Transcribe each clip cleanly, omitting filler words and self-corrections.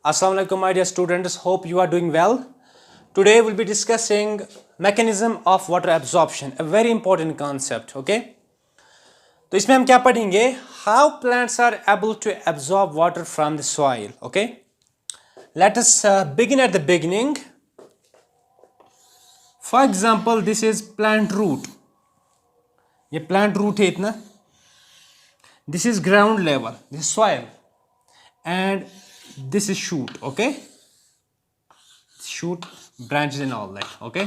Assalamu alaikum, my dear students. Hope you are doing well. Today we'll be discussing mechanism of water absorption, a very important concept. Okay. तो इसमें हम क्या पढ़ेंगे? How plants are able to absorb water from the soil. Okay. Let us begin at the beginning. For example, this is plant root. ये plant root है इतना. This is ground level. This is soil. And this is shoot. Okay. Shoot, branches and all that. Okay.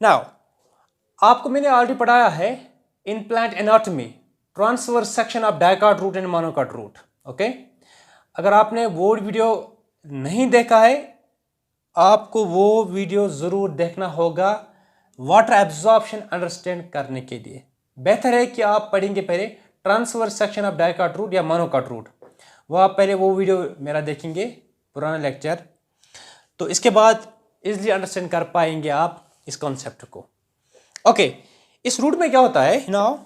Now, आपको मैंने already पढ़ाया है in plant anatomy transverse section of dicot root and monocot root. Okay. अगर आपने वो video नहीं देखा है, आपको वो वीडियो ज़रूर देखना होगा वाटर एब्जॉर्प्शन अंडरस्टैंड करने के लिए. बेहतर है कि आप पढ़ेंगे पहले transverse section of dicot root या मोनोकॉट रूट. वो आप पहले वो वीडियो मेरा देखेंगे, पुराना लेक्चर, तो इसके बाद इजीली अंडरस्टैंड कर पाएंगे आप इस कॉन्सेप्ट को. ओके. इस रूट में क्या होता है नाउ,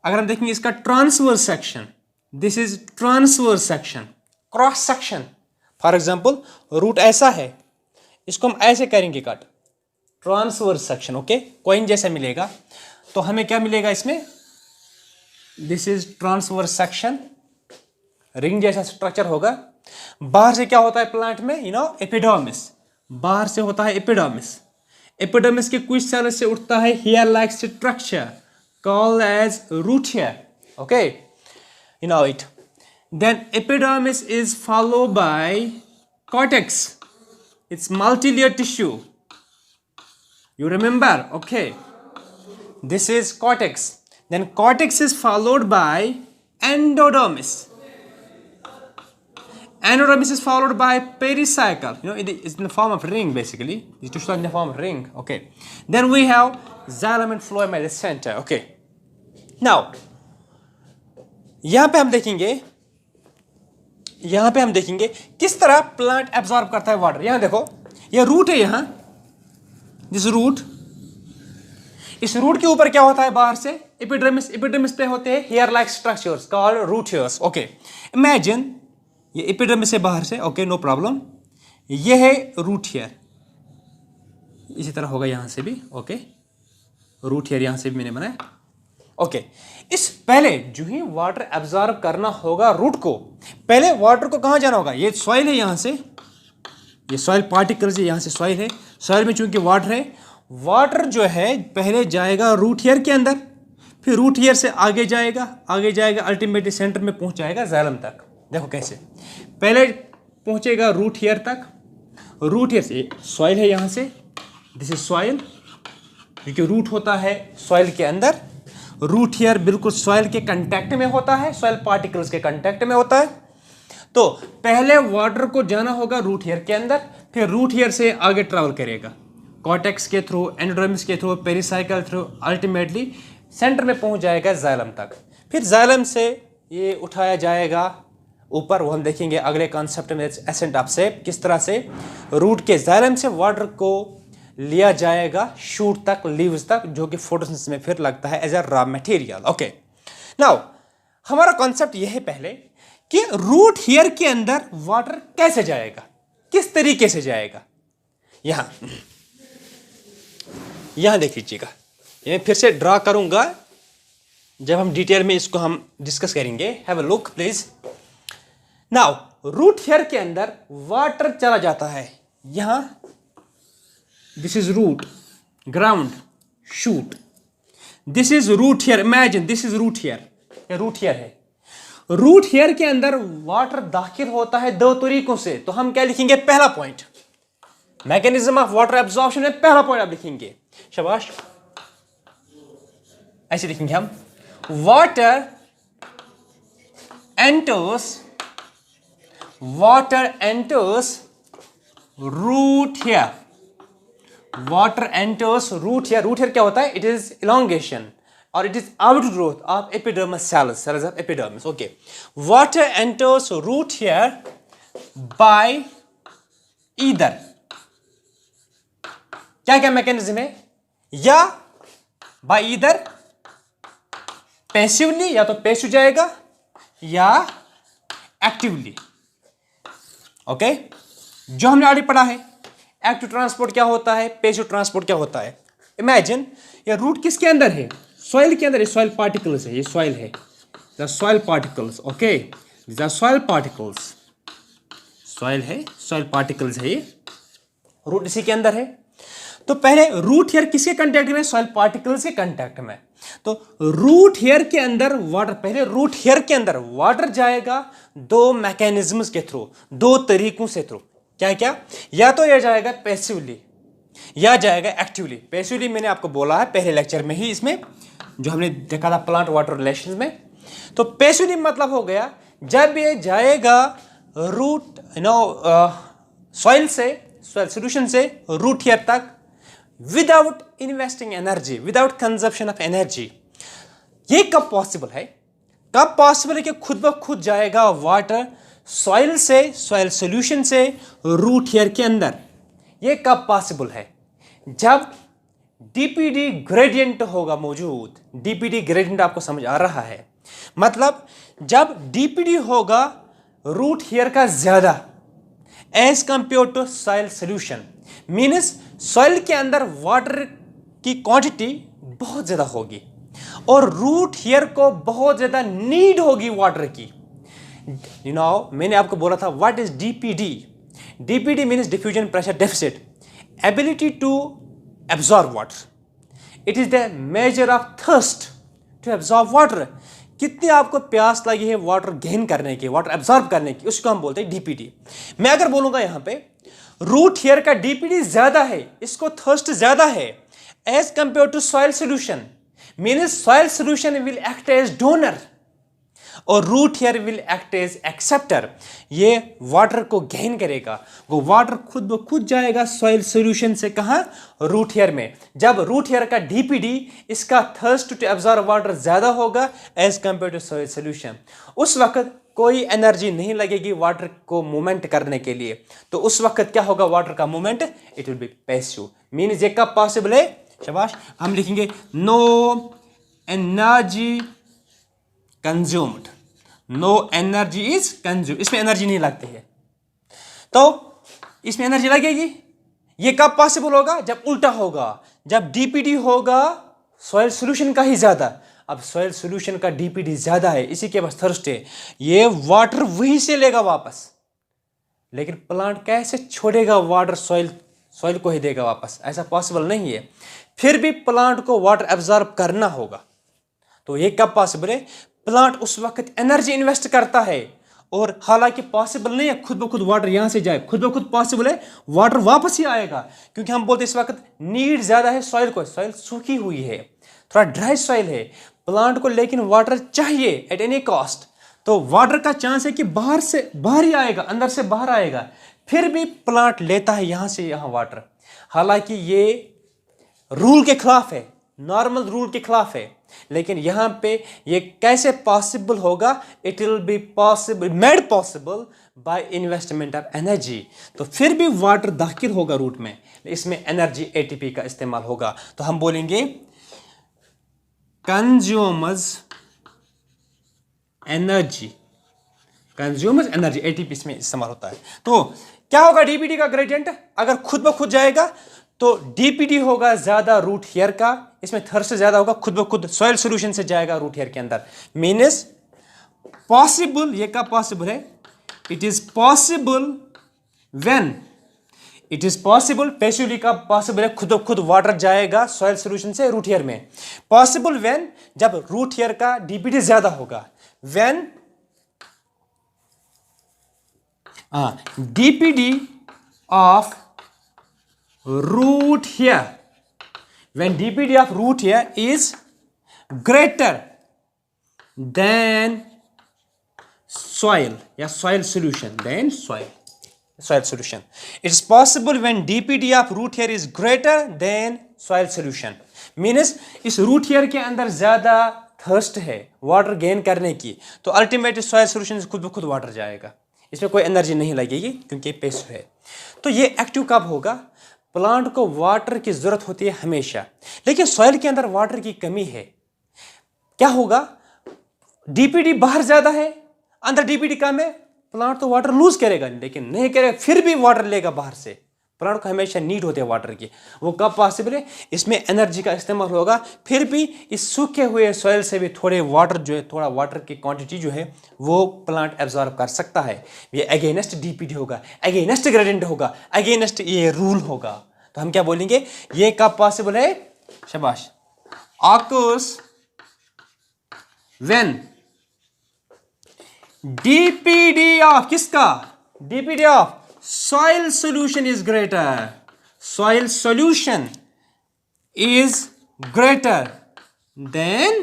अगर हम देखेंगे इसका transverse section, this is transverse section, cross section. For example root ऐसा है, इसको हम ऐसे करेंगे cut, transverse section. Okay. Coin जैसा मिलेगा, तो हमें क्या मिलेगा इसमें? This is transverse section, ring जैसा स्ट्रक्चर होगा. बाहर से क्या होता है प्लांट में? एपिडर्मिस. बाहर से होता है एपिडर्मिस. एपिडर्मिस के कुछ सेल से उठता है hair like structure called as root hair. Okay. You know it. Then epidermis is followed by cortex. It's multi-layered tissue. You remember? Okay. This is cortex. Then cortex is followed by endodermis. Endodermis is followed by pericycle. It's in the form of ring basically. These tissues are in the form of ring. Okay. Then we have xylem and phloem at the center. Okay. Now, यहाँ पे हम देखेंगे किस तरह plant absorb करता है water. यहाँ देखो, ये रूट है. यहाँ दिस रूट, इस रूट के ऊपर क्या होता है बाहर से? एपिडर्मिस. एपिडर्मिस पे होते हैं hair like structures called root hairs. Okay. Imagine ये एपिडर्मिस है बाहर से. Okay, no problem. ये है रूट हेयर, इसी तरह होगा यहाँ से भी. ओके. रूट हेयर यहाँ से भी मैंने बनाया. ओके. इस पहले जो ही वाटर एब्जॉर्ब करना होगा रूट को, पहले वाटर को कहाँ जाना होगा? ये सॉइल है, यहाँ से ये सॉइल पार्टिकल्स है, यहाँ से सॉइल है. सॉइल में चूंकि वाटर है, वाटर जो है पहले जाएगा रूट हेयर के अंदर, फिर रूट हेयर से आगे जाएगा अल्टीमेटली सेंटर में पहुँच जाएगा जाइलम तक. देखो कैसे, पहले पहुँचेगा रूट हेयर तक. रूट हेयर से सॉइल है, यहाँ से दिस इज सॉइल, क्योंकि रूट होता है सॉइल के अंदर. रूट हेयर बिल्कुल सॉइल के कांटेक्ट में होता है, सॉइल पार्टिकल्स के कांटेक्ट में होता है. तो पहले वाटर को जाना होगा रूट हेयर के अंदर, फिर रूट हेयर से आगे ट्रैवल करेगा कॉर्टेक्स के थ्रू, एंडोडर्मिस के through, pericycle through, ultimately centre में पहुंच जाएगा जाइलम तक. फिर जाइलम से ये उठाया जाएगा ऊपर. वो हम देखेंगे अगले कॉन्सेप्ट में, एसेंट ऑफ शेप, किस तरह से रूट के जाइलम से वाटर को लिया जाएगा शूट तक, लीव्स तक, जो कि फोटोसिंथेसिस में फिर लगता है as a raw material. Okay. Now हमारा कॉन्सेप्ट यह है पहले कि रूट हेयर के अंदर वाटर कैसे जाएगा, किस तरीके से जाएगा. यहां देख लीजिएगा, ये फिर से ड्रा करूंगा जब हम डिटेल में इसको हम डिस्कस करेंगे. Have a look please. Now root hair के अंदर वाटर चला जाता है. यहां this is root, ground, shoot. This is root here. Imagine this is root here. ये root here है. रूट हेयर के अंदर वाटर दाखिल होता है दो तरीकों से. तो हम क्या लिखेंगे? पहला point, mechanism of water absorption में पहला पॉइंट आप लिखेंगे. शाबाश. ऐसे लिखेंगे हम, water enters root here. Water enters root hair. Root hair क्या होता है? इट इज इलोंगेशन और it is outgrowth of epidermis cells of epidermis. Okay. Water enters root hair by either, क्या क्या मैकेनिज्म है? या बाय ईदर पैसिवली, या तो पैसिव जाएगा या एक्टिवली. ओके, जो हमने ऑलरेडी पढ़ा है, एक्टिव ट्रांसपोर्ट क्या होता है, पैसिव ट्रांसपोर्ट क्या होता है। इमेजिन ये रूट किसके अंदर है, सॉइल के अंदर, ये सॉइल पार्टिकल्स है, ये सॉइल है, the soil particles, okay, the soil particles, soil है, सॉइल पार्टिकल्स है, ये रूट इसी के अंदर है। तो पहले रूट हेयर किसके कांटेक्ट में, सॉइल पार्टिकल्स के कांटेक्ट में। तो रूट हेयर के अंदर वाटर, पहले रूट हेयर के अंदर वाटर जाएगा दो मैकेनिज्म्स के थ्रू, दो तरीकों से थ्रू। क्या क्या, या तो यह जाएगा पैसिवली या जाएगा एक्टिवली। पैसिवली मैंने आपको बोला है पहले लेक्चर में ही, इसमें जो हमने देखा था प्लांट वाटर रिलेशंस में। तो पैसिवली मतलब हो गया जब ये जाएगा रूट सॉइल से, सॉइल सोल्यूशन से रूट हेयर तक, without investing energy, without consumption of energy. ये कब पॉसिबल है, कब पॉसिबल है कि खुद ब खुद जाएगा वाटर सॉइल से, सॉइल सोल्यूशन से रूट हेयर के अंदर। ये कब पॉसिबल है, जब डीपीडी ग्रेडियंट होगा मौजूद। डीपीडी ग्रेडियंट आपको समझ आ रहा है, मतलब जब डीपीडी होगा रूट हेयर का ज्यादा as compare to soil solution, means soil के अंदर वाटर की क्वांटिटी बहुत ज्यादा होगी और रूट हेयर को बहुत ज्यादा नीड होगी वाटर की। मैंने आपको बोला था what is DPD. DPD means diffusion pressure deficit, ability to absorb water. It is the measure of thirst to absorb water. कितनी आपको प्यास लगी है वाटर गेन करने की, वाटर एब्जॉर्ब करने की, उसको हम बोलते हैं डीपीडी। मैं अगर बोलूंगा यहां पे रूट हेयर का डीपीडी ज्यादा है, इसको थर्स्ट ज्यादा है as compare to soil solution, means soil solution will act as donor और root hair will act as acceptor. ये वाटर को गेन करेगा, वो वाटर खुद ब खुद जाएगा सॉइल सोल्यूशन से कहां, रूट हेयर में। जब रूट हेयर का डीपीडी, इसका थर्स्ट टू एब्जॉर्ब वाटर ज्यादा होगा as compare to soil solution, उस वक्त कोई एनर्जी नहीं लगेगी वाटर को मूवमेंट करने के लिए। तो उस वक्त क्या होगा वाटर का movement, it will be passive. Means ये कब पॉसिबल है, शाबाश, हम लिखेंगे no energy consumed, no energy is consume, इसमें एनर्जी नहीं लगती है, तो इसमें एनर्जी लगेगी। ये कब पॉसिबल होगा, जब उल्टा होगा, जब डीपीडी होगा सॉइल सोल्यूशन का ही ज्यादा। अब सॉइल सोल्यूशन का डीपीडी ज्यादा है, इसी के पास थर्स्ट है, ये वाटर वहीं से लेगा वापस, लेकिन प्लांट कैसे छोड़ेगा वाटर, सॉइल को ही देगा वापस, ऐसा पॉसिबल नहीं है। फिर भी प्लांट को वाटर एब्जॉर्ब करना होगा। तो ये कब पॉसिबल है, प्लांट उस वक्त एनर्जी इन्वेस्ट करता है, और हालांकि पॉसिबल नहीं है खुद ब खुद वाटर यहां से जाए, खुद ब खुद पॉसिबल है वाटर वापस ही आएगा, क्योंकि हम बोलते हैं इस वक्त नीड ज्यादा है सॉइल को, सॉइल सूखी हुई है, थोड़ा ड्राई सॉइल है प्लांट को, लेकिन वाटर चाहिए एट एनी कॉस्ट। तो वाटर का चांस है कि बाहर से बाहर ही आएगा, अंदर से बाहर आएगा, फिर भी प्लांट लेता है यहां से यहां वाटर। हालांकि ये रूल के खिलाफ है, नॉर्मल रूल के खिलाफ है, लेकिन यहां पे ये कैसे पॉसिबल होगा, it will be possible, made possible by investment of energy. तो फिर भी वाटर दाखिल होगा रूट में, इसमें एनर्जी एटीपी का इस्तेमाल होगा। तो हम बोलेंगे consumers energy, consumers energy, ATP इसमें इस्तेमाल होता है। तो क्या होगा डीपीडी का ग्रेडियंट, अगर खुद ब खुद जाएगा तो डीपीडी होगा ज्यादा रूट हेयर का, इसमें थर्स्ट ज्यादा होगा, खुद ब खुद सॉइल सोल्यूशन से जाएगा रूट हेयर के अंदर। मीन्स पॉसिबल, ये कब पॉसिबल है, it is possible when, it is possible, passively का पॉसिबल है खुद ब खुद वाटर जाएगा सॉइल सोल्यूशन से रूट हेयर में। पॉसिबल व्हेन, जब रूट हेयर का डीपीडी ज्यादा होगा, when DPD of root here, when dpd of root here is greater than soil या soil solution, than soil solution. It is possible when dpd of root here is greater than soil solution, means इस root here के अंदर ज्यादा thirst है water gain करने की, तो ultimately soil solution से खुद ब खुद वाटर जाएगा, इसमें कोई एनर्जी नहीं लगेगी क्योंकि पैसिव है। तो ये एक्टिव कब होगा, प्लांट को वाटर की जरूरत होती है हमेशा, लेकिन सॉइल के अंदर वाटर की कमी है, क्या होगा, डीपीडी बाहर ज्यादा है, अंदर डीपीडी कम है, प्लांट तो वाटर लूज करेगा, लेकिन नहीं करेगा, फिर भी वाटर लेगा बाहर से। प्लांट को हमेशा नीड होती है वाटर की। वो कब पॉसिबल है? इसमें एनर्जी का इस्तेमाल होगा, फिर भी इस सूखे हुए सॉइल से भी थोड़े वाटर जो है, थोड़ा वाटर की क्वांटिटी जो है वो प्लांट एब्जॉर्ब कर सकता है। ये अगेंस्ट डीपीडी होगा, अगेंस्ट ग्रेडियंट होगा, अगेंस्ट ये रूल होगा। तो हम क्या बोलेंगे? ये कब पॉसिबल है? शाबाश। ऑकर्स व्हेन डीपीडी ऑफ किसका? DPD of soil solution is greater. Soil solution is greater than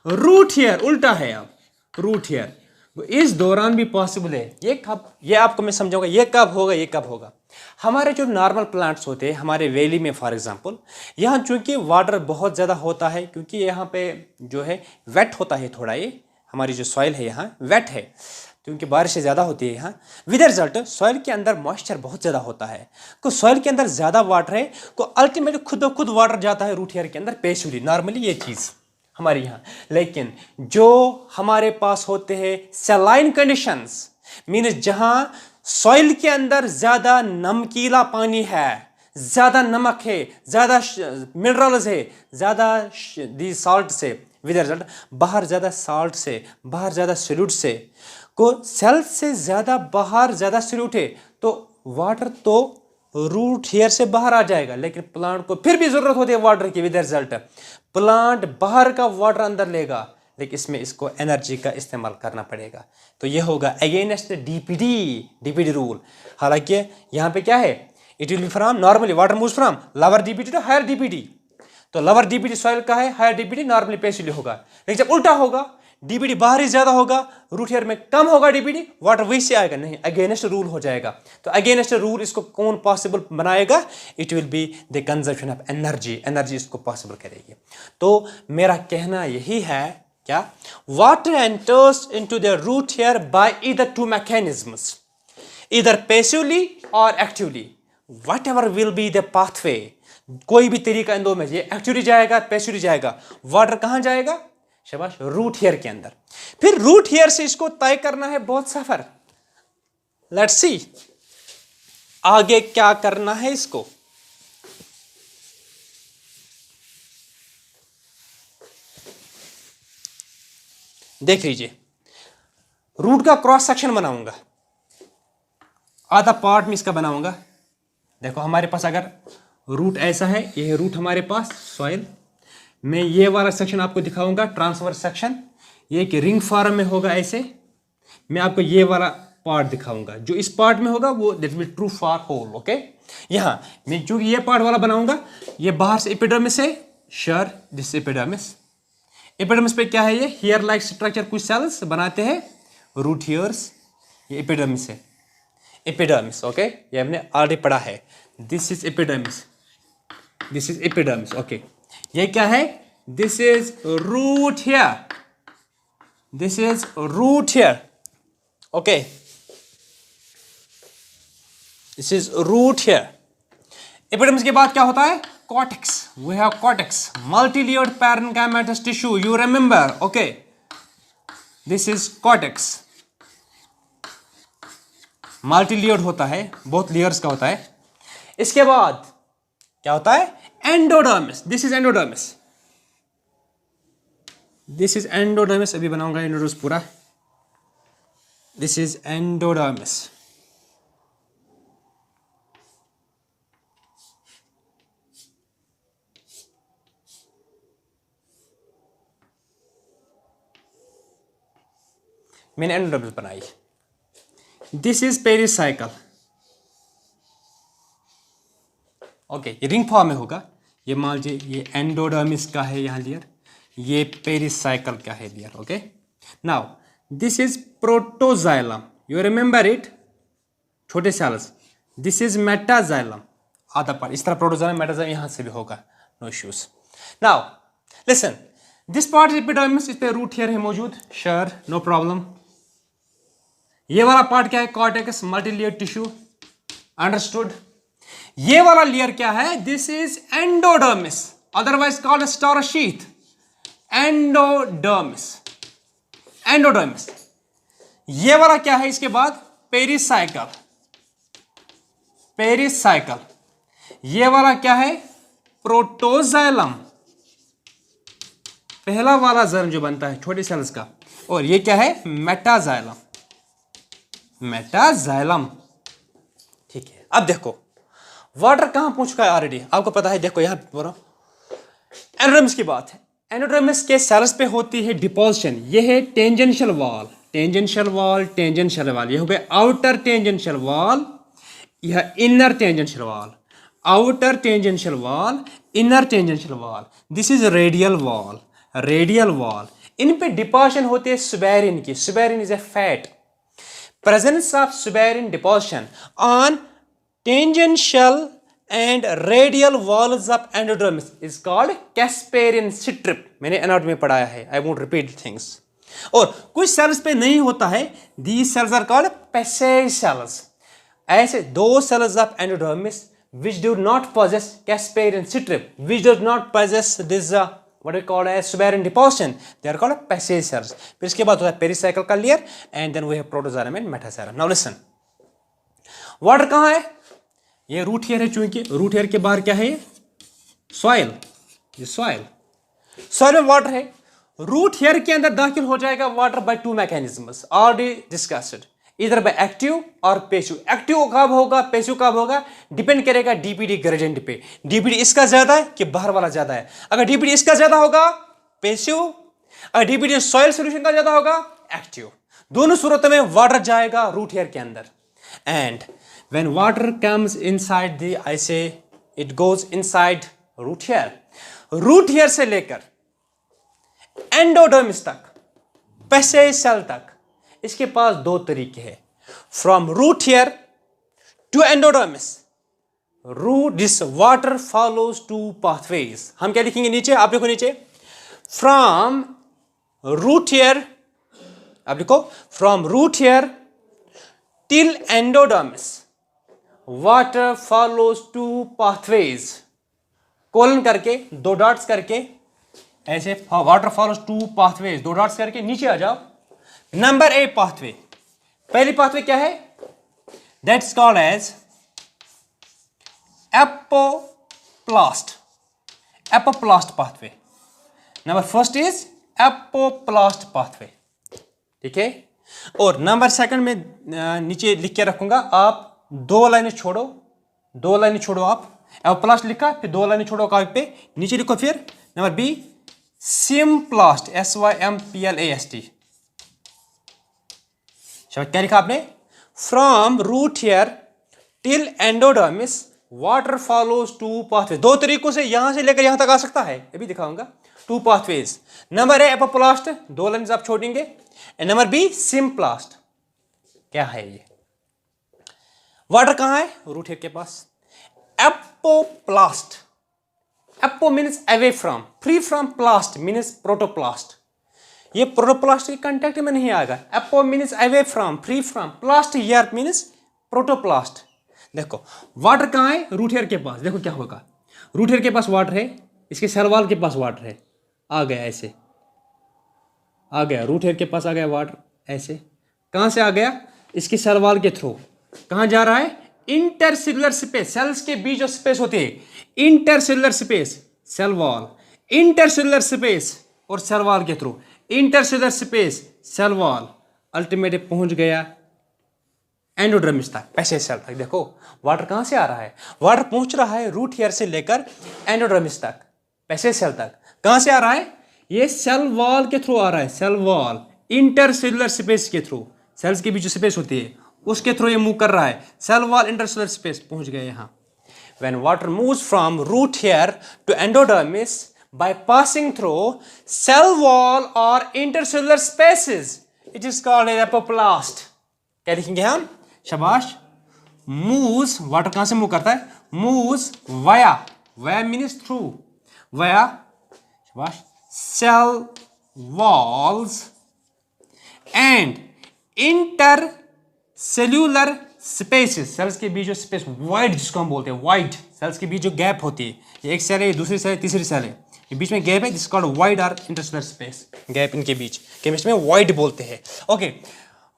root here. उल्टा है अब root here। इस दौरान भी पॉसिबल है। ये कब? ये आपको मैं समझाऊंगा ये कब होगा, ये कब होगा। हमारे जो नॉर्मल प्लांट्स होते हैं हमारे वैली में फॉर एग्जांपल, यहाँ चूंकि वाटर बहुत ज़्यादा होता है, क्योंकि यहाँ पे जो है वेट होता है थोड़ा, ये हमारी जो सॉइल है यहाँ वेट है, क्योंकि बारिश ज़्यादा होती है यहाँ। विद रिजल्ट सॉइल के अंदर मॉइस्चर बहुत ज़्यादा होता है। को सॉइल के अंदर ज़्यादा वाटर है, को अल्टीमेटली खुद ब खुद वाटर जाता है रूट हेयर के अंदर पैसिवली, नॉर्मली ये चीज़ हमारे यहाँ। लेकिन जो हमारे पास होते हैं सलाइन कंडीशंस, मीन्स जहाँ सॉइल के अंदर ज़्यादा नमकीला पानी है, ज़्यादा नमक है, ज़्यादा मिनरल्स है, ज़्यादा दी साल्ट से, विद रिजल्ट बाहर ज़्यादा साल्ट से, बाहर ज़्यादा सोल्यूट से, को सेल्फ से ज़्यादा बाहर ज़्यादा सोल्यूट है, तो वाटर तो रूट हेयर से बाहर आ जाएगा, लेकिन प्लांट को फिर भी ज़रूरत होती है वाटर की। विद रिजल्ट प्लांट बाहर का वाटर अंदर लेगा, लेकिन इसमें इसको एनर्जी का इस्तेमाल करना पड़ेगा। तो ये होगा अगेंस्ट डीपीडी रूल। हालांकि यहाँ पे क्या है? It will be from normally water moves from lower DPD to higher DPD. तो लोअर डीपीडी सॉइल का है, हायर डीपीडी नॉर्मली पैसिवली होगा। लेकिन जब उल्टा होगा, डीपीडी बाहर ही ज्यादा होगा, रूट हेयर में कम होगा डीपीडी, वाटर वही से आएगा, नहीं, अगेंस्ट रूल हो जाएगा। तो अगेंस्ट रूल इसको कौन पॉसिबल बनाएगा? It will be the consumption of energy. Energy इसको पॉसिबल करेगी। तो मेरा कहना यही है, क्या? Water enters into the root hair by either two mechanisms, either passively और actively, what ever will be the pathway. कोई भी तरीका इन दो में, ये एक्टिवली जाएगा, पैसिवली जाएगा। वाटर कहां जाएगा? शाबाश, रूट हेयर के अंदर। फिर रूट हेयर से इसको तय करना है बहुत सफर। लेट्स सी आगे क्या करना है इसको। देख लीजिए, रूट का क्रॉस सेक्शन बनाऊंगा, आधा पार्ट में इसका बनाऊंगा। देखो हमारे पास अगर रूट ऐसा है, ये है रूट हमारे पास सॉइल में, ये वाला सेक्शन आपको दिखाऊंगा ट्रांसवर्स सेक्शन, ये एक रिंग फॉर्म में होगा ऐसे। मैं आपको ये वाला पार्ट दिखाऊंगा, जो इस पार्ट में होगा वो that will true for whole. Okay, यहाँ मैं जो ये पार्ट वाला बनाऊंगा, ये बाहर से एपिडर्मिस है, श्योर दिस एपिडर्मिस। एपिडर्मिस पे क्या है? ये हेयर लाइक स्ट्रक्चर कुछ सेल्स बनाते हैं, रूट हेयर्स। ये एपिडर्मिस है, एपिडर्मिस। ओके, ये हमने ऑलरेडी पढ़ा है। This is epidermis, this is epidermis. Okay, ये क्या है? This is root hair, this is root hair. Okay, this is root hair. Epidermis के बाद क्या होता है? Cortex. We have cortex, multilayered parenchymatous tissue, you remember. Okay, this is cortex, multilayered होता है, बहुत लेयर्स का होता है। इसके बाद क्या होता है? Endodermis. This is endodermis, this is endodermis. अभी बनाऊंगा एंडोडर्मिस पूरा। This is endodermis. मैंने एंडोडर्मिस बनाई। This is pericycle. ओके, ये रिंग फॉर्म में होगा। ये मान लीजिए ये एंडोडर्मिस का है यहाँ लेयर, ये पेरिसाइकल का है layer. Okay, now this is protoxylem, you remember it, छोटे सेल्स। दिस इज मेटाजाइलम, आधा पार्ट। इस तरह प्रोटोजाइलम मेटाजाइलम यहाँ से भी होगा, no issues. Now listen, this part is epidermis, इस पे रूट हेयर है मौजूद, श्योर, नो प्रॉब्लम। ये वाला पार्ट क्या है? Cortex, multilayer tissue, understood. ये वाला लेयर क्या है? This is endodermis, otherwise called star sheath. Endodermis, endodermis. ये वाला क्या है इसके बाद? Pericycle, pericycle. ये वाला क्या है? प्रोटोजाइलम, पहला वाला जर्म जो बनता है छोटे सेल्स का। और ये क्या है? Metaxylem, metaxylem. ठीक है, अब देखो वाटर कहां पहुंच चुका है ऑलरेडी, आपको पता है। देखो यहां बोलो एंडोडर्मिस की बात है। एंडोडर्मिस के सेल्स पे होती है डिपोजिशन। ये है tangential wall, tangential wall, tangential wall. ये हो गया आउटर टेंजेंशियल वॉल, यह inner tangential wall. Outer tangential wall, inner tangential wall. This is radial wall, radial wall. इन पे डिपोजिशन होती है सुबेरिन की। Suberin is a fat. Presence of suberin deposition on tangential and radial walls of endodermis is called Casparian strip। मैंने anatomy में पढ़ाया है, I won't repeat things। और कुछ सेल्स पे नहीं होता है, these cells are called passage cells। ऐसे दो cells of endodermis which do not possess Casparian strip, which does not possess this what we call as suberin deposition, they are called passage cells। फिर इसके बाद होता है pericycle का layer and then we have protoxylem and metaxylem। Now listen, water कहाँ है? ये root hair है, चूंकि रूट हेयर के बाहर क्या है? सॉइल, ये सॉइल, सॉइल में वाटर है। रूट हेयर के अंदर दाखिल हो जाएगा water by two mechanisms already discussed, इधर बाय एक्टिव और पैसिव। एक्टिव कब होगा, पैसिव कब होगा, डिपेंड करेगा डीपीडी ग्रेडियंट पे। डीपीडी इसका ज्यादा है कि बाहर वाला ज्यादा है। अगर डीपीडी इसका ज्यादा होगा पैसिव, अगर डीपीडी सॉइल सॉल्यूशन का ज्यादा होगा एक्टिव। दोनों सूरतों में वाटर जाएगा रूट हेयर के अंदर। And when water comes inside the, I say it goes inside root hair। root hair से लेकर एंडोडर्मिस तक, पैसेज सेल तक, इसके पास दो तरीके हैं। From root hair to endodermis, route this water follows two pathways. हम क्या लिखेंगे नीचे? आप लिखो नीचे, फ्रॉम रूट हेयर, आप लिखो from root hair till endodermis water follows two pathways, colon करके दो डॉट्स करके ऐसे, वाटर फॉलोज टू पाथवेज, दो डॉट्स करके नीचे आ जाओ। नंबर ए पाथवे, पहली पाथवे क्या है? That's called as apoplast, apoplast pathway. Number first is apoplast pathway, ठीक है। और नंबर सेकंड में नीचे लिख के रखूंगा, आप दो लाइनें छोड़ो, दो लाइनें छोड़ो। आप एपोप्लास्ट लिखा, फिर दो लाइनें छोड़ो कागज पे, नीचे लिखो फिर नंबर बी सिम्प्लास्ट, SYMPLAST। क्या लिखा आपने? From root hair till endodermis water follows two pathways. दो तरीकों से यहां से लेकर यहां तक आ सकता है, ये भी दिखाऊंगा। Two pathways, number A apoplast, दो लाइन आप छोड़ेंगे। Number B symplast. क्या है ये? वाटर कहां है? रूट हेयर के पास। Apoplast, apo means away from, free from, plast means protoplast. ये प्रोटोप्लास्ट के कांटेक्ट में नहीं आएगा। Apo means away from, free from, plast here means protoplast. देखो वाटर कहां है? रूट हेयर के पास। देखो क्या होगा, रूट हेयर के पास वाटर है, इसके सेल वॉल के पास वाटर है, आ गया ऐसे, आ गया रूट हेयर के पास, आ गया वाटर ऐसे। कहां से आ गया? इसकी सेल वॉल के थ्रू। कहां जा रहा है? इंटरसेलुलर स्पेस, सेल्स के बीच जो स्पेस होती है, intercellular space, cell wall, intercellular space और सेल वॉल के through, intercellular space, cell wall, ultimately पहुंच गया एंडोडर्मिस तक, पैसेज सेल तक। देखो वाटर कहां से आ रहा है? वाटर पहुंच रहा है रूट हेयर से लेकर एंडोडर्मिस तक, पैसेज सेल तक। कहां से आ रहा है? ये सेल वॉल के थ्रू आ रहा है, सेल वॉल, इंटरसेलुलर स्पेस के थ्रू, सेल्स के बीच जो स्पेस होती है उसके थ्रू ये मूव कर रहा है। सेल वॉल, इंटरसेलुलर स्पेस, पहुंच गए यहां। When water moves from root hair to endodermis by passing through cell wall or intercellular spaces, it is called an apoplast। क्या लिखेंगे हम? शाबाश। moves, वाटर कहां से मूव करता है? moves via, via means through, via, शाबाश, cell walls and intercellular spaces, cells के बीच जो स्पेस, वाइड जिसको हम बोलते हैं, वाइड, सेल्स के बीच जो गैप होती है, ये एक सेल है, दूसरी सेल है, तीसरी सेल है, ये बीच में गैप है, जिसको कॉल्ड वाइड और इंटरसेलुलर स्पेस, गैप इनके बीच केमिस्ट्री में वाइड बोलते हैं। Okay,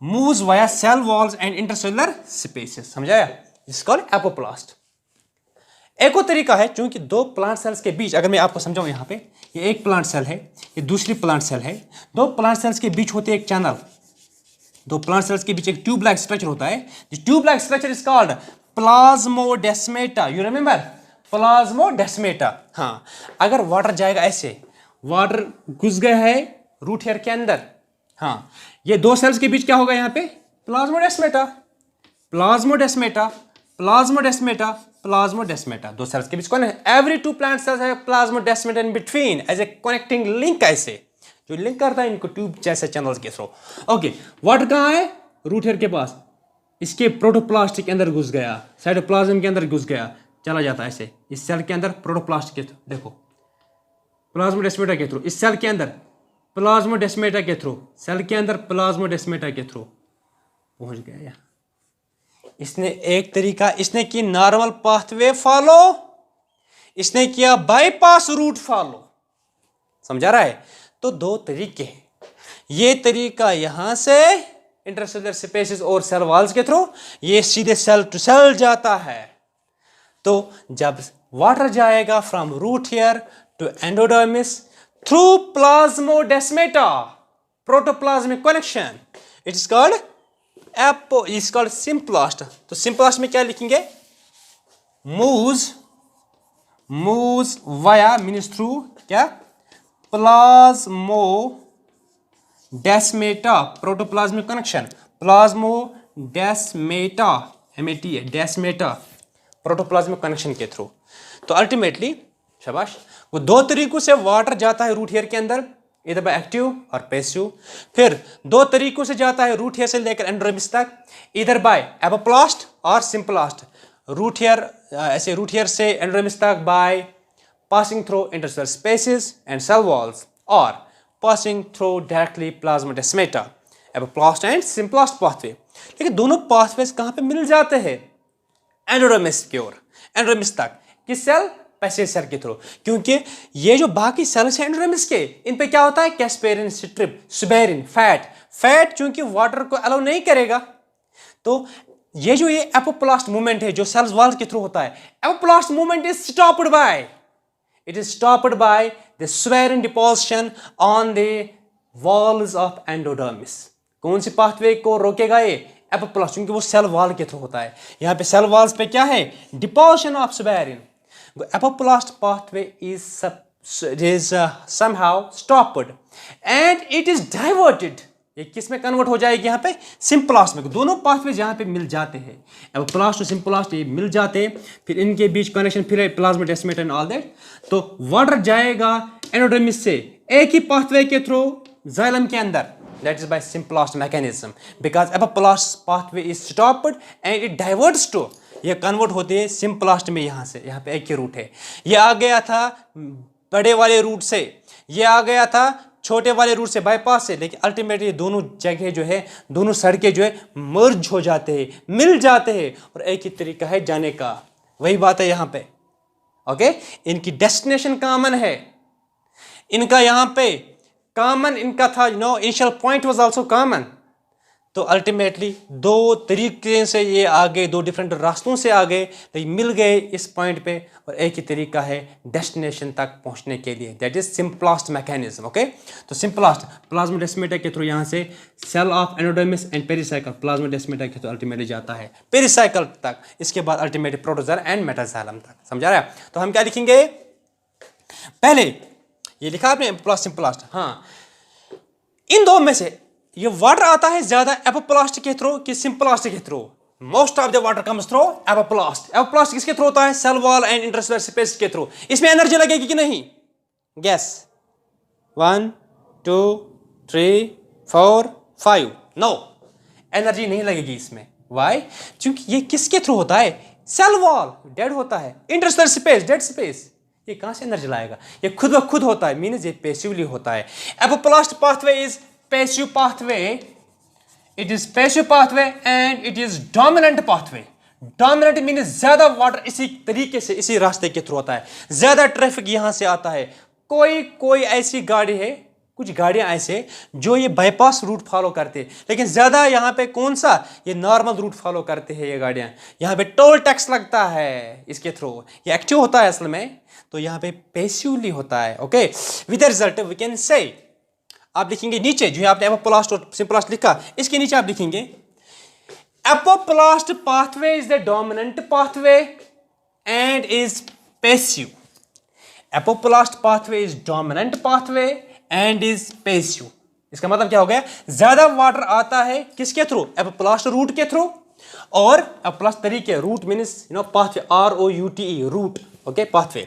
moves via cell walls and intercellular spaces. समझाया? This is called apoplast. एक और तरीका है, चूंकि दो प्लांट सेल्स के बीच, अगर मैं आपको समझाऊं यहाँ पे, ये एक प्लांट सेल है, ये दूसरी प्लांट सेल है, दो प्लांट सेल्स के बीच होते एक चैनल, दो प्लांट सेल्स के बीच एक ट्यूब लाइक स्ट्रक्चर होता है. This tube like structure is called plasmodesmata. You remember plasmodesmata. हाँ, अगर वाटर जाएगा ऐसे, वाटर घुस गया है रूट हेयर के अंदर, हाँ, ये दो सेल्स के बीच क्या होगा यहाँ पे? Plasmodesmata, plasmodesmata, plasmodesmata, plasmodesmata. दो सेल्स के बीच कौन है? एवरी टू प्लांट सेल्स है plasmodesmata in between as a connecting link, ऐसे जो लिंक करता है इनको ट्यूब जैसे चैनल्स के थ्रू. ओके, वाटर कहाँ है? रूट हेयर के पास, इसके प्रोटोप्लास्ट के अंदर घुस गया, साइटोप्लाज्म के अंदर घुस गया, चला जाता है ऐसे इस सेल के अंदर प्रोटोप्लास्ट के थ्रू, देखो प्लाज्मोडेस्मेटा के थ्रू, इस सेल के अंदर प्लाज्मोडेस्मेटा के थ्रू, सेल के अंदर प्लाज्मोडेस्मेटा के थ्रू पहुंच गया. यहाँ इसने एक तरीका, इसने की नॉर्मल पाथवे फॉलो, इसने किया बाईपास रूट फॉलो. समझा रहा है? तो दो तरीके हैं. ये तरीका यहां से इंटरसेलुलर स्पेसेस और सेल वॉल्स के थ्रू, ये सीधे सेल टू सेल जाता है. तो जब वाटर जाएगा from root hair to endodermis through plasmodesmata, protoplasmic connection, it is called is called symplast. तो सिम्प्लास्ट में क्या लिखेंगे? मूव्स वाया मीन्स थ्रू क्या? Plasmodesmata, protoplasmic connection, plasmodesmata, MAT है, डेस्मेटा, प्रोटोप्लाज्मिक कनेक्शन के थ्रू. तो अल्टीमेटली शाबाश, वो दो तरीकों से वाटर जाता है रूट हेयर के अंदर, इधर बाय एक्टिव और पैसिव. फिर दो तरीकों से जाता है रूट हेयर से लेकर एंडोडर्मिस तक, इधर बाय एपोप्लास्ट और सिम्प्लास्ट. रूट हेयर ऐसे रूट हेयर से एंडोडर्मिस तक by passing through intercellular spaces and cell walls, और passing through directly plasmodesmata, apoplast and symplast pathway. लेकिन दोनों पाथवेज कहाँ पे मिल जाते हैं? एंडोडर्मिस की ओर, एंडोडर्मिस तक. किस सेल? पैसेज सेल के थ्रू. क्योंकि ये जो बाकी सेल्स हैं एंडोडर्मिस के, इन पे क्या होता है? कैस्पेरिन, स्ट्रिप, सुबेरिन, फैट चूंकि वाटर को अलाउ नहीं करेगा, तो ये जो ये एपोप्लास्ट मूवमेंट है जो सेल्स वॉल के थ्रू होता है, apoplast movement is stopped bye, it is stopped by the suberin deposition on the walls of endodermis. कौन सी पाथवे को रोकेगा ये? एपोप्लास्ट, क्योंकि वो सेल वॉल के थ्रू होता है. यहाँ पे सेल वॉल्स पे क्या है? Deposition of suberin. Apoplast pathway is somehow stopped and it is diverted. ये किस में कन्वर्ट हो जाएगी? यहाँ पे सिम्प्लास्ट में. दोनों पाथवे यहाँ पे मिल जाते हैं, एपोप्लास्ट और सिम्प्लास्ट ये मिल जाते हैं, फिर इनके बीच कनेक्शन, फिर प्लाज्मोडेस्मेटा एंड ऑल दैट. तो वाटर जाएगा एंडोडर्मिस से एक ही पाथवे के थ्रू जाइलम के अंदर, that is by simplast mechanism, because apoplast pathway is stopped and it diverts to, ये कन्वर्ट होते हैं सिम्प्लास्ट में. यहाँ से यहाँ पे एक ही रूट है, ये आ गया था बड़े वाले रूट से, ये आ गया था छोटे वाले रूट से, बाईपास से, लेकिन अल्टीमेटली दोनों जगह जो है, दोनों सड़कें जो है मर्ज हो जाते हैं, मिल जाते हैं, और एक ही तरीका है जाने का. वही बात है यहाँ पे. ओके, इनकी डेस्टिनेशन कॉमन है, इनका यहाँ पे कॉमन इनका था, initial point was also common. तो अल्टीमेटली दो तरीके से ये आ गए, दो डिफरेंट रास्तों से आ गए, लेकिन मिल गए इस पॉइंट पे, और एक ही तरीका है डेस्टिनेशन तक पहुंचने के लिए, that is symplast mechanism. Okay, तो सिम्प्लास्ट प्लाज्मोडेस्मेटा के थ्रू यहाँ से cell of endodermis and pericycle, plasmodesmata के थ्रू अल्टीमेटली जाता है पेरिसाइकल तक, इसके बाद अल्टीमेटली प्रोटोजोआ एंड मेटाजाइलम तक. समझा रहा है? तो हम क्या लिखेंगे? पहले ये लिखा आपने प्लास्ट सिम्प्लास्ट. हाँ, इन दो में से ये वाटर आता है ज्यादा एपोप्लास्ट के थ्रू कि सिम्प्लास्ट के through? Most of the water comes through apoplast. Apoplast किसके थ्रू होता है? Cell wall and intercellular space के थ्रू. इसमें एनर्जी लगेगी कि नहीं? गैस 1 2 3 4 5. नो, एनर्जी नहीं लगेगी इसमें. वाई? क्योंकि ये किसके थ्रू होता है? सेल वॉल डेड होता है, इंटरसेलुलर स्पेस डेड स्पेस. ये कहां से एनर्जी लाएगा? ये खुद ब खुद होता है, मीन्स ये पैसिवली होता है. Apoplast pathway is passive pathway, it is passive pathway and it is dominant pathway. Dominant means ज्यादा वाटर इसी तरीके से, इसी रास्ते के थ्रू होता है, ज्यादा ट्रैफिक यहां से आता है. कोई ऐसी गाड़ी है कुछ गाड़ियां ऐसे जो ये बाईपास रूट फॉलो करते हैं, लेकिन ज़्यादा यहाँ पे कौन सा, ये नॉर्मल रूट फॉलो करते हैं ये गाड़ियां। यहाँ पे टोल टैक्स लगता है इसके थ्रू, ये एक्टिव होता है असल में, तो यहाँ पे पैसिवली होता है। Okay, with result we can say, आप लिखेंगे नीचे जो आपने एपोप्लास्ट और सिम्प्लास्ट लिखा, इसके नीचे आप लिखेंगे apoplast pathway is the dominant pathway and is passive. Apoplast pathway is dominant pathway and is passive. इसका मतलब क्या हो गया, ज्यादा वाटर आता है किसके थ्रू, एपोप्लास्ट रूट के थ्रू, और एपोप्लास्ट तरीके, route means pathway, ROUTE route, okay, pathway,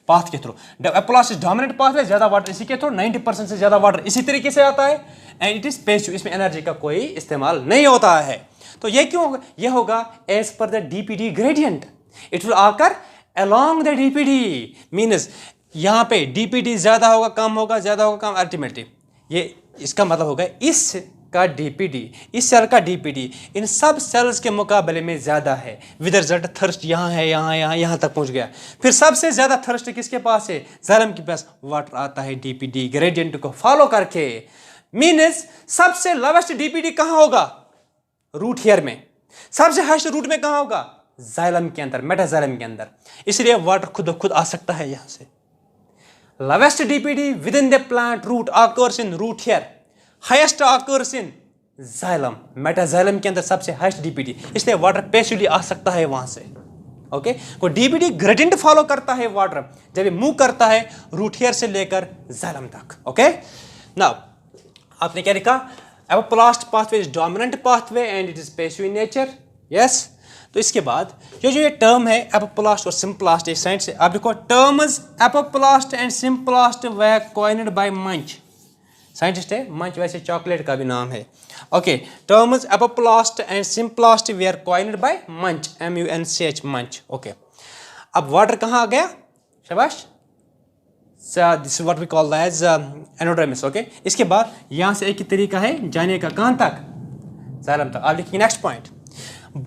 path के through. Apoplast is dominant pathway, ज्यादा वाटर इसी के थ्रू, 90% से ज्यादा वाटर इसी तरीके से आता है, एंड इट इज पैसिव, इसमें एनर्जी का कोई इस्तेमाल नहीं होता है। तो ये क्यों होगा, ये होगा as per the DPD gradient, it will occur along the DPD, means यहाँ पे DPD ज्यादा होगा कम होगा, ज्यादा होगा कम, अल्टीमेटली ये इसका मतलब होगा इस का DPD, इस सेल का DPD इन सब सेल्स के मुकाबले में ज्यादा है। विद रिजल्ट थर्स्ट यहाँ है, यहाँ तक पहुंच गया। फिर सबसे ज्यादा थर्स्ट किसके पास है, जाइलम के पास वाटर आता है DPD ग्रेडियंट को फॉलो करके। मीन्स सबसे लोवेस्ट DPD कहाँ होगा, रूट हेयर में। सबसे हाईएस्ट रूट में कहाँ होगा, जाइलम के अंदर, मेटाजाइलम के अंदर। इसलिए वाटर खुद आ सकता है यहां से। Lowest DPD within the plant root occurs in root hair, highest occurs in xylem, metaxylem के अंदर सबसे हाईएस्ट DPD, इसलिए वाटर पैसिवली आ सकता है वहां से। ओके, को DPD ग्रेडियंट फॉलो करता है वाटर जब ये मूव करता है रूट हेयर से लेकर जाइलम तक। ओके, नाउ आपने क्या लिखा, apoplast pathway is dominant pathway and it is passive in nature. Yes, तो इसके बाद ये जो ये टर्म है एपोप्लास्ट और सिम्प्लास्ट, एक साइड से आप देखो, terms apoplast and symplast were coined by Munch, scientist है मंच, वैसे चॉकलेट का भी नाम है। Okay, terms apoplast and symplast were coined by Munch, MUNCH, Munch. Okay, अब वाटर कहाँ आ गया, शाबाश, this is what we call as endodermis. Okay, इसके बाद यहाँ से एक ही तरीका है जाने का, कहाँ तक, जाइलम तक। आप लिखिए next point,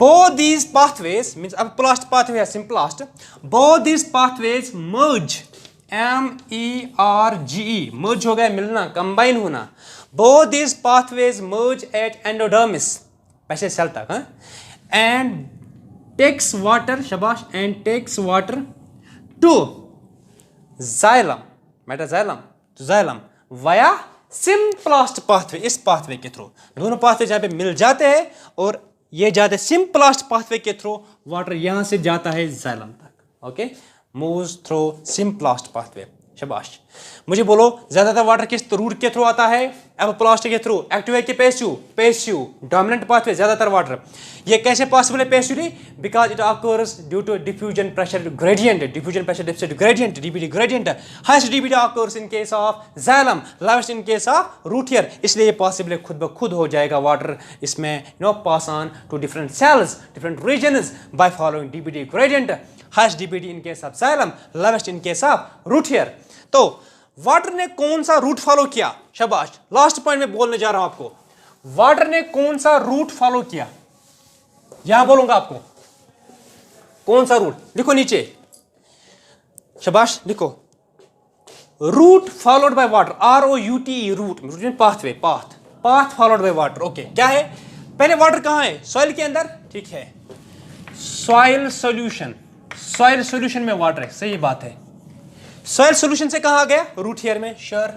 both these pathways means apoplast pathway या symplast, both these pathways merge, MERGE, merge हो गया मिलना, कंबाइन होना। both these pathways merge at endodermis, पैसे सेल तक, हाँ, and takes water, शाबाश, and takes water to xylem, metaxylem to xylem via symplast pathway, इस पाथवे के थ्रू। दोनों पाथवे जहाँ पे मिल जाते हैं और ये जाते सिम्प्लास्ट पाथवे के थ्रू, वाटर यहां से जाता है जाइलम तक। Okay, moves through symplast pathway, शाबाश। मुझे बोलो ज्यादातर वाटर किस रूट के थ्रू आता है, एपोप्लास्ट के थ्रू, एक्टिव है कि पैसिव, पैसिव, डोमिनेंट पाथवे ज्यादातर वाटर। ये कैसे पॉसिबल है passively, because it occurs due to diffusion pressure gradient, diffusion pressure deficit gradient, DPD gradient. Highest DPD occurs in case of xylem, lowest in case of root hair, इसलिए ये possible है खुद ब खुद हो जाएगा वाटर इसमें, pass on to different cells, different regions by following DPD gradient. Highest DPD in case of xylem, lowest in case of root hair. तो वाटर ने कौन सा रूट फॉलो किया, शाबाश, लास्ट पॉइंट में बोलने जा रहा हूं आपको, वाटर ने कौन सा रूट फॉलो किया, यहां बोलूंगा आपको कौन सा रूट, लिखो नीचे, शाबाश, लिखो, route followed by water, ROUTE, route, pathway, path followed by water. Okay, क्या है, पहले वाटर कहां है, सॉइल के अंदर, ठीक है, सॉइल सॉल्यूशन, सॉइल सॉल्यूशन में वाटर है, सही बात है। सॉइल सॉल्यूशन से कहां आ गया, रूट हेयर में, श्योर,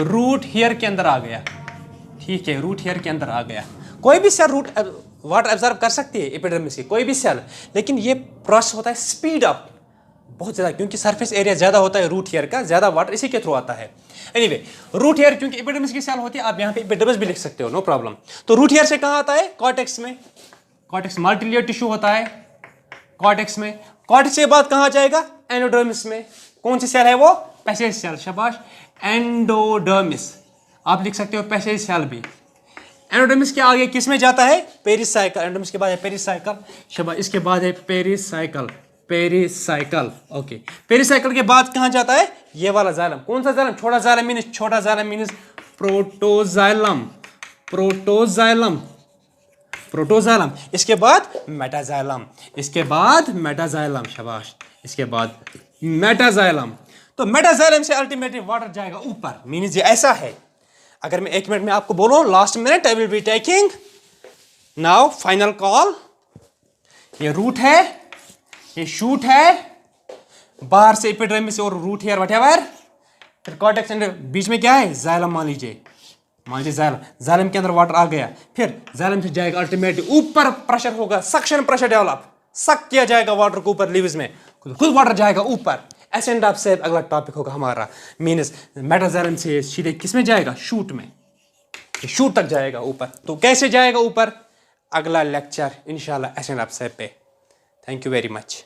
रूट हेयर के अंदर आ गया, ठीक है, रूट हेयर के अंदर आ गया। कोई भी सेल रूट वाटर एब्जॉर्ब कर सकती है, एपिडर्मिस की कोई भी सेल, लेकिन ये प्रोसेस होता है स्पीड अप बहुत ज्यादा, क्योंकि सरफेस एरिया ज्यादा होता है रूट हेयर का, ज्यादा वाटर इसी के थ्रू आता है। एनीवे, रूट हेयर क्योंकि एपिडर्मिस की सेल होती है, आप यहाँ पे एपिडर्मिस भी लिख सकते हो, नो प्रॉब्लम। तो रूट हेयर से कहां आता है, कॉर्टेक्स में, कॉर्टेक्स मल्टीलेयर टिश्यू होता है कॉर्टेक्स में, कॉर्टेक्स के बाद कहां जाएगा, एंडोडर्मिस में। कौन सी सेल है वो, पैसेज सेल, शाबाश, एंडोडर्मिस, आप लिख सकते हो पैसेज सेल भी। एंडोडर्मिस के आगे किस में जाता है, पेरिसाइकल, एंडोडर्मिस के बाद है पेरिसाइकल, शाबाश, इसके बाद है पेरिसाइकल, पेरिसाइकल। ओके, पेरिसाइकल के बाद कहां जाता है, ये वाला जाइलम, कौन सा जाइलम, छोटा जाइलम मीन्स, छोटा xylem means protoxylem, protoxylem, protoxylem, इसके बाद मेटाजाइलम, इसके बाद मेटाजाइलम, शाबाश, इसके बाद मेटाजाइलम। तो मेटाजाइलम से अल्टीमेटली वाटर जाएगा ऊपर, मीन्स ये ऐसा है। अगर मैं 1 मिनट में आपको बोलूं, last minute I will be taking now final call. ये रूट है, ये शूट है, बाहर से एपिडर्मिस और रूट हेयर व्हाटएवर, फिर कॉर्टेक्स एंड बीच में क्या है, जाइलम। मान लीजिए जाइलम, जाइलम के अंदर वाटर आ गया, फिर जाइलम से जाएगा अल्टीमेटली ऊपर, प्रेशर होगा, सक्शन प्रेशर डेवलप, सक किया जाएगा वाटर को ऊपर लीव्स में, खुद वाटर जाएगा ऊपर। एसेंड ऑफ सेप अगला टॉपिक होगा हमारा, मीन्स मेटाजाइलम से सीधे किस में जाएगा, शूट में, शूट तक जाएगा ऊपर। तो कैसे जाएगा ऊपर, अगला लेक्चर इंशाल्लाह एसेंड ऑफ सेप पे। Thank you very much.